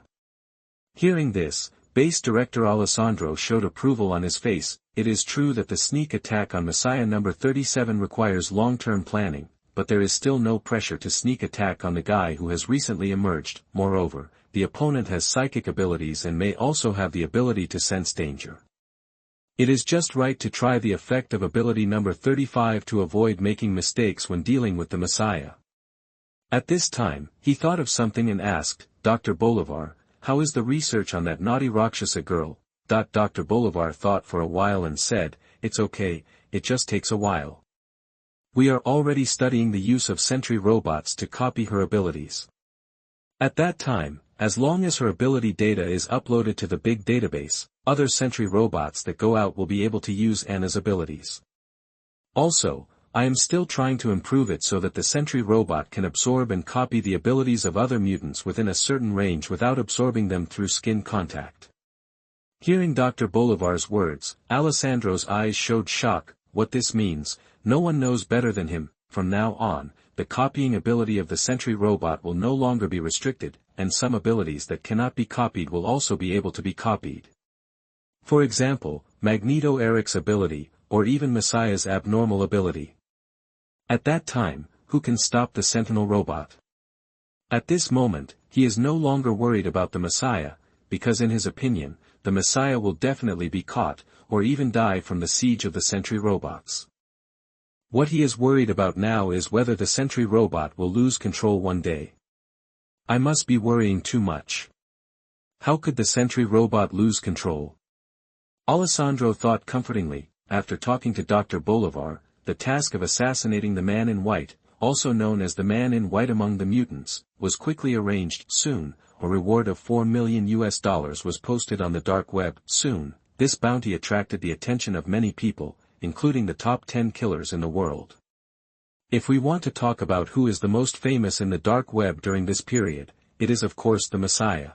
Hearing this, Base Director Alessandro showed approval on his face. It is true that the sneak attack on Messiah number 37 requires long-term planning, but there is still no pressure to sneak attack on the guy who has recently emerged. Moreover, the opponent has psychic abilities and may also have the ability to sense danger. It is just right to try the effect of ability number 35 to avoid making mistakes when dealing with the Messiah. At this time, he thought of something and asked, Dr. Bolivar, how is the research on that naughty Rakshasa girl? Dr. Bolivar thought for a while and said, it's okay, it just takes a while. We are already studying the use of sentry robots to copy her abilities. At that time, as long as her ability data is uploaded to the big database, other sentry robots that go out will be able to use Anna's abilities. Also, I am still trying to improve it so that the sentry robot can absorb and copy the abilities of other mutants within a certain range without absorbing them through skin contact. Hearing Dr. Bolivar's words, Alessandro's eyes showed shock. What this means, no one knows better than him. From now on, the copying ability of the sentry robot will no longer be restricted, and some abilities that cannot be copied will also be able to be copied. For example, Magneto Eric's ability, or even Messiah's abnormal ability. At that time, who can stop the Sentinel robot? At this moment, He is no longer worried about the Messiah, because in his opinion, the Messiah will definitely be caught, or even die from the siege of the Sentry robots. What he is worried about now is whether the Sentry robot will lose control one day. I must be worrying too much. How could the Sentry robot lose control? Alessandro thought comfortingly. After talking to Dr. Bolivar, the task of assassinating the Man in White, also known as the Man in White among the mutants, was quickly arranged. Soon, a reward of $4 million was posted on the dark web. Soon, this bounty attracted the attention of many people, including the top 10 killers in the world. If we want to talk about who is the most famous in the dark web during this period, it is of course the Messiah.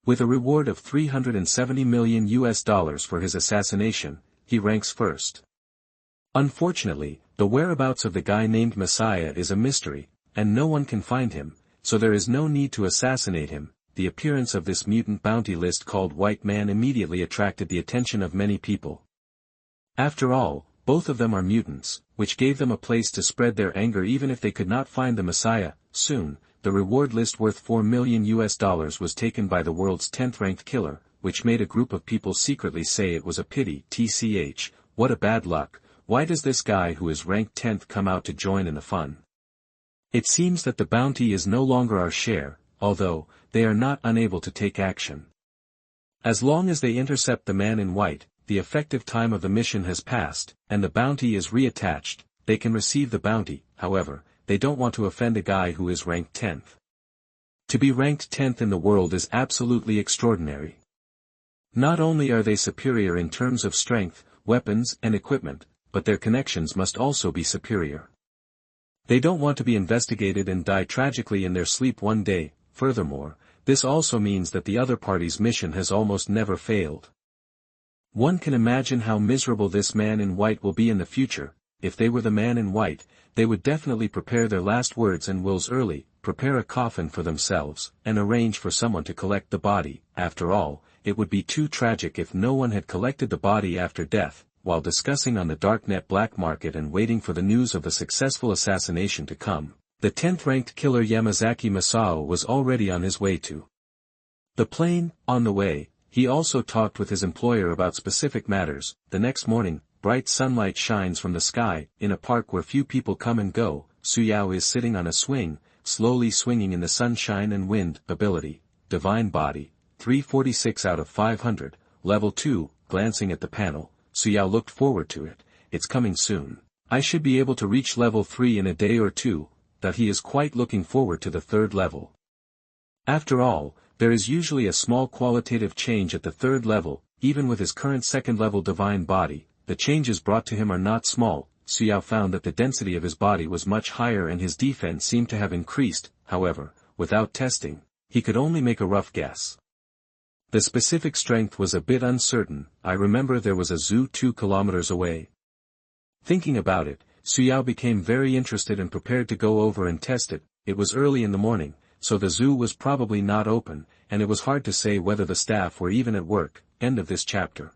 With a reward of $370 million for his assassination, he ranks first. Unfortunately, the whereabouts of the guy named Messiah is a mystery, and no one can find him, so there is no need to assassinate him. The appearance of this mutant bounty list called White Man immediately attracted the attention of many people. After all, both of them are mutants, which gave them a place to spread their anger even if they could not find the Messiah. Soon, the reward list worth $4 million was taken by the world's 10th-ranked killer, which made a group of people secretly say it was a pity. TCH, what a bad luck, why does this guy who is ranked 10th come out to join in the fun? It seems that the bounty is no longer our share, although, they are not unable to take action. As long as they intercept the Man in White, the effective time of the mission has passed, and the bounty is reattached, they can receive the bounty. However, they don't want to offend a guy who is ranked 10th. To be ranked 10th in the world is absolutely extraordinary. Not only are they superior in terms of strength, weapons and equipment, but their connections must also be superior. They don't want to be investigated and die tragically in their sleep one day. Furthermore, this also means that the other party's mission has almost never failed. One can imagine how miserable this Man in White will be in the future. If they were the Man in White, they would definitely prepare their last words and wills early, prepare a coffin for themselves, and arrange for someone to collect the body. After all, it would be too tragic if no one had collected the body after death. While discussing on the darknet black market and waiting for the news of the successful assassination to come, the 10th-ranked killer Yamazaki Masao was already on his way to the plane. On the way, he also talked with his employer about specific matters. The next morning, bright sunlight shines from the sky. In a park where few people come and go, Suyao is sitting on a swing, slowly swinging in the sunshine and wind. Ability, Divine Body, 346 out of 500, Level 2. Glancing at the panel, Suyao looked forward to it. It's coming soon. I should be able to reach level 3 in a day or two. That he is quite looking forward to the third level. After all, there is usually a small qualitative change at the third level. Even with his current second-level Divine Body, the changes brought to him are not small. Suyao found that the density of his body was much higher and his defense seemed to have increased. However, without testing, he could only make a rough guess. The specific strength was a bit uncertain. I remember there was a zoo 2 kilometers away. Thinking about it, Suyao became very interested and prepared to go over and test it. It was early in the morning, so the zoo was probably not open, and it was hard to say whether the staff were even at work. End of this chapter.